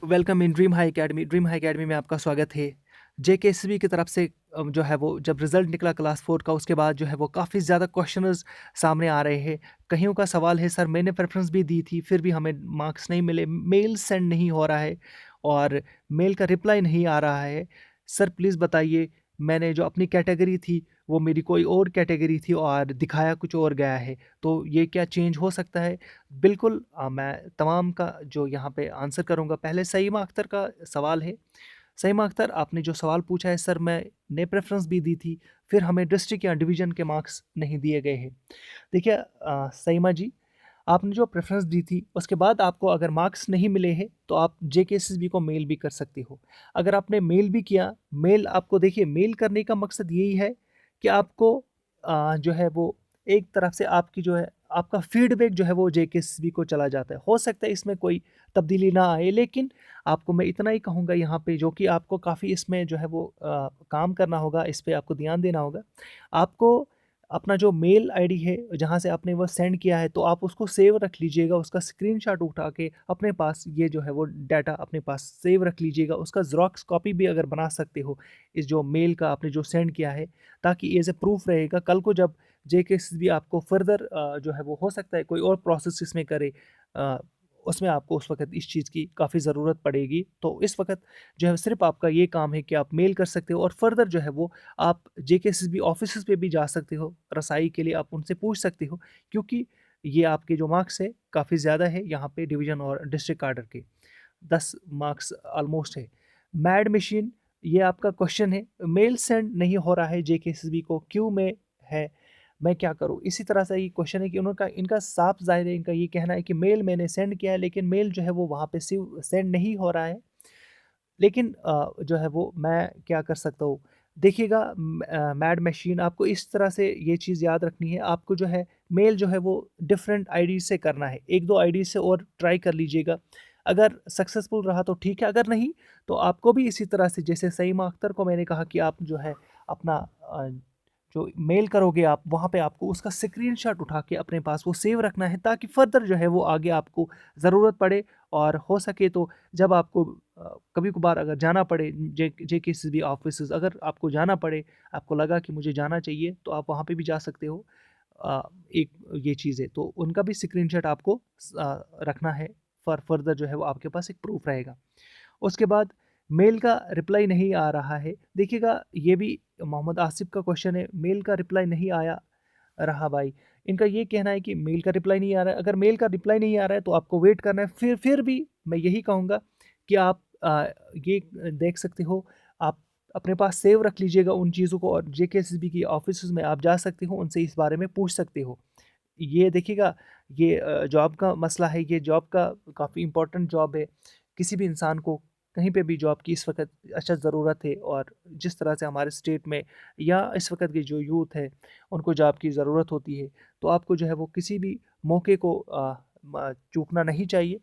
Welcome in dream high academy. Dream high academy में आपका स्वागत है। जेकेएसबी की तरफ से जो है वो जब रिजल्ट निकला क्लास 4 का, उसके बाद जो है वो काफ़ी ज़्यादा क्वेश्चंस सामने आ रहे हैं। कईयों का सवाल है, सर मैंने प्रेफरेंस भी दी थी फिर भी हमें मार्क्स नहीं मिले, मेल सेंड नहीं हो रहा है और मेल का रिप्लाई नहीं आ रहा है। सर प्लीज़ बताइए, मैंने जो अपनी कैटेगरी थी वो मेरी कोई और कैटेगरी थी और दिखाया कुछ और गया है, तो ये क्या चेंज हो सकता है? बिल्कुल, मैं तमाम का जो यहाँ पे आंसर करूँगा। पहले सईमा अख्तर का सवाल है। सईमा अख्तर, आपने जो सवाल पूछा है, सर मैंने प्रेफ़रेंस भी दी थी, फिर हमें डिस्ट्रिक्ट या डिवीज़न के मार्क्स नहीं दिए गए हैं। देखिए सईमा जी, आपने जो प्रेफ़रेंस दी थी, उसके बाद आपको अगर मार्क्स नहीं मिले हैं, तो आप जेकेएसएसबी को मेल भी कर सकती हो। अगर आपने मेल भी किया, मेल आपको देखिए मेल करने का मकसद यही है कि आपको जो है वो एक तरफ से आपकी जो है आपका फीडबैक जो है वो जेकेएसएसबी को चला जाता है। हो सकता है इसमें कोई तब्दीली ना आए, लेकिन आपको मैं इतना ही कहूँगा यहाँ पे, जो कि आपको काफ़ी इसमें जो है वो काम करना होगा, इस पे आपको ध्यान देना होगा। आपको अपना जो मेल आईडी है जहाँ से आपने वो सेंड किया है, तो आप उसको सेव रख लीजिएगा, उसका स्क्रीनशॉट उठा के अपने पास ये जो है वो डाटा अपने पास सेव रख लीजिएगा। उसका ज़ेरॉक्स कॉपी भी अगर बना सकते हो इस जो मेल का आपने जो सेंड किया है, ताकि एज ए प्रूफ रहेगा कल को जब जेकेएसएसबी आपको फर्दर जो है वो हो सकता है कोई और प्रोसेस इसमें करे, अ, उसमें आपको उस वक़्त इस चीज़ की काफ़ी ज़रूरत पड़ेगी। तो इस वक़्त जो है सिर्फ़ आपका ये काम है कि आप मेल कर सकते हो और फर्दर जो है वो आप जेकेएसएसबी ऑफिसेज़ पे भी जा सकते हो, रसाई के लिए आप उनसे पूछ सकते हो, क्योंकि ये आपके जो मार्क्स है काफ़ी ज़्यादा है यहाँ पे डिवीज़न और डिस्ट्रिक्ट कैडर के, 10 मार्क्स ऑलमोस्ट है। मैड मशीन, ये आपका क्वेश्चन है, मेल सेंड नहीं हो रहा है जेकेएसएसबी को, क्यों में है, मैं क्या करूँ? इसी तरह से ये क्वेश्चन है कि उनका इनका साफ ज़ाहिर है, इनका ये कहना है कि मेल मैंने सेंड किया है, लेकिन मेल जो है वो वहाँ पे सेंड नहीं हो रहा है। लेकिन जो है वो मैं क्या कर सकता हूँ? देखिएगा, मैड मशीन, आपको इस तरह से ये चीज़ याद रखनी है, आपको जो है मेल जो है वो डिफरेंट आईडी से करना है, 1-2 आईडी से और ट्राई कर लीजिएगा। अगर सक्सेसफुल रहा तो ठीक है, अगर नहीं तो आपको भी इसी तरह से, जैसे सईमा अख्तर को मैंने कहा कि आप जो है अपना जो मेल करोगे आप, वहाँ पे आपको उसका स्क्रीनशॉट उठा के अपने पास वो सेव रखना है, ताकि फर्दर जो है वो आगे आपको ज़रूरत पड़े, और हो सके तो जब आपको कभी-कभार अगर जाना पड़े जेकेसीबी ऑफिसेज़, अगर आपको जाना पड़े, आपको लगा कि मुझे जाना चाहिए, तो आप वहाँ पे भी जा सकते हो। एक ये चीज़ है, तो उनका भी स्क्रीनशॉट आपको रखना है, फॉर फर्दर जो है वो आपके पास एक प्रूफ रहेगा। उसके बाद मेल का रिप्लाई नहीं आ रहा है। देखिएगा, ये भी मोहम्मद आसिफ का क्वेश्चन है, मेल का रिप्लाई नहीं आया रहा भाई। इनका ये कहना है कि मेल का रिप्लाई नहीं आ रहा है। अगर मेल का रिप्लाई नहीं आ रहा है तो आपको वेट करना है। फिर भी मैं यही कहूँगा कि आप ये देख सकते हो, आप अपने पास सेव रख लीजिएगा उन चीज़ों को, और जेकेसीबी की ऑफिसेज़ में आप जा सकते हो, उनसे इस बारे में पूछ सकते हो। ये देखिएगा, ये जॉब का मसला है, ये जॉब का काफ़ी इम्पोर्टेंट जॉब है। किसी भी इंसान को कहीं पे भी जॉब की इस वक़्त अशद ज़रूरत है, और जिस तरह से हमारे स्टेट में या इस वक़्त की जो यूथ है, उनको जॉब की ज़रूरत होती है, तो आपको जो है वो किसी भी मौके को चूकना नहीं चाहिए।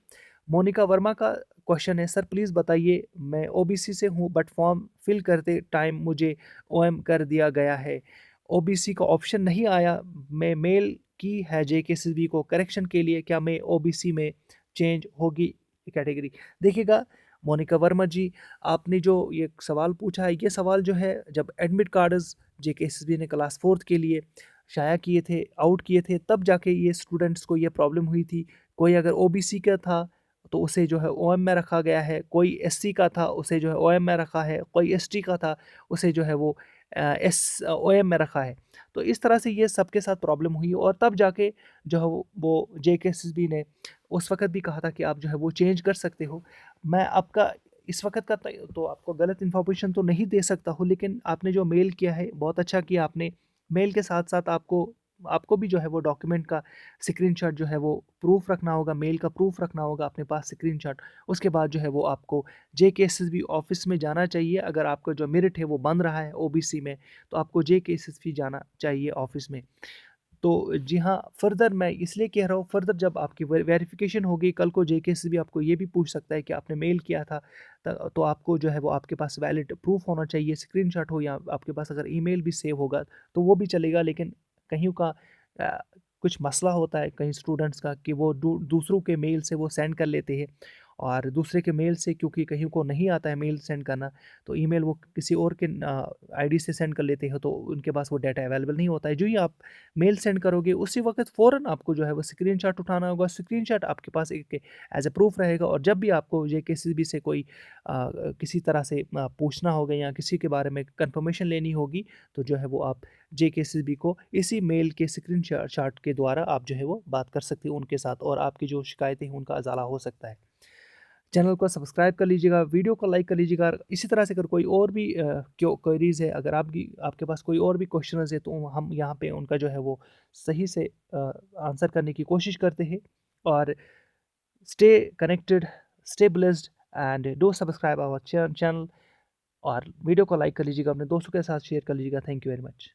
मोनिका वर्मा का क्वेश्चन है, सर प्लीज़ बताइए, मैं ओबीसी से हूँ बट फॉर्म फिल करते टाइम मुझे ओएम कर दिया गया है। ओबीसी का ऑप्शन नहीं आया, मैं मेल की है जेकेसीबी को करेक्शन के लिए, क्या मैं ओबीसी में चेंज होगी कैटेगरी? देखिएगा मोनिका वर्मा जी, आपने जो ये सवाल पूछा है, ये सवाल जो है जब एडमिट कार्ड्स जेकेसीबी ने क्लास 4th के लिए शाया किए थे, आउट किए थे, तब जाके ये स्टूडेंट्स को ये प्रॉब्लम हुई थी। कोई अगर ओबीसी का था तो उसे जो है ओएम में रखा गया है, कोई एससी का था उसे जो है ओएम में रखा है, कोई एसटी का था उसे जो है वो एस ओएम में रखा है। तो इस तरह से ये सबके साथ प्रॉब्लम हुई, और तब जाके जो है वो जेकेएसएसबी ने उस वक़्त भी कहा था कि आप जो है वो चेंज कर सकते हो। मैं आपका इस वक़्त का तो आपको गलत इन्फॉर्मेशन तो नहीं दे सकता हूँ, लेकिन आपने जो मेल किया है बहुत अच्छा किया आपने। मेल के साथ-साथ आपको आपको भी जो है वो डॉक्यूमेंट का स्क्रीनशॉट जो है वो प्रूफ़ रखना होगा, मेल का प्रूफ़ रखना होगा अपने पास स्क्रीनशॉट। उसके बाद जो है वो आपको जेकेएसएसबी ऑफ़िस में जाना चाहिए। अगर आपका जो मेरिट है वो बन रहा है ओबीसी में, तो आपको जेकेएसएसबी जाना चाहिए ऑफ़िस में। तो जी हाँ, फ़र्दर मैं इसलिए कह रहा हूँ, फ़र्दर जब आपकी वेरिफ़िकेशन होगी, कल को जेकेसीबी आपको ये भी पूछ सकता है कि आपने मेल किया था, तो आपको जो है वो आपके पास वैलिड प्रूफ़ होना चाहिए, स्क्रीनशॉट हो, या आपके पास अगर ईमेल भी सेव होगा तो वो भी चलेगा। लेकिन कईयों का कुछ मसला होता है कई स्टूडेंट्स का कि वो दूसरों के मेल से वो सेंड कर लेते हैं, और दूसरे के मेल से, क्योंकि कहीं को नहीं आता है मेल सेंड करना, तो ईमेल वो किसी और के आईडी से सेंड कर लेते हो, तो उनके पास वो डाटा अवेलेबल नहीं होता है। जो ही आप मेल सेंड करोगे उसी वक्त फ़ौरन आपको जो है वो स्क्रीनशॉट उठाना होगा। स्क्रीनशॉट आपके पास एक एज ए प्रूफ रहेगा, और जब भी आपको ये किसी भी से कोई किसी तरह से पूछना होगा या किसी के बारे में कंफर्मेशन लेनी होगी, तो जो है वो आप जेकेसीबी को इसी मेल के स्क्रीन शॉट के द्वारा आप जो है वो बात कर सकते हो उनके साथ, और आपकी जो शिकायतें हैं उनका अजाला हो सकता है। चैनल को सब्सक्राइब कर लीजिएगा, वीडियो को लाइक कर लीजिएगा। इसी तरह से अगर कोई और भी क्वेरीज है, अगर आपके पास कोई और भी क्वेश्चन है, तो हम यहाँ पे उनका जो है वो सही से आंसर करने की कोशिश करते हैं। और stay connected, stay blessed, and do subscribe our channel. और वीडियो को लाइक कर लीजिएगा, अपने दोस्तों के साथ शेयर कर लीजिएगा। Thank you very much.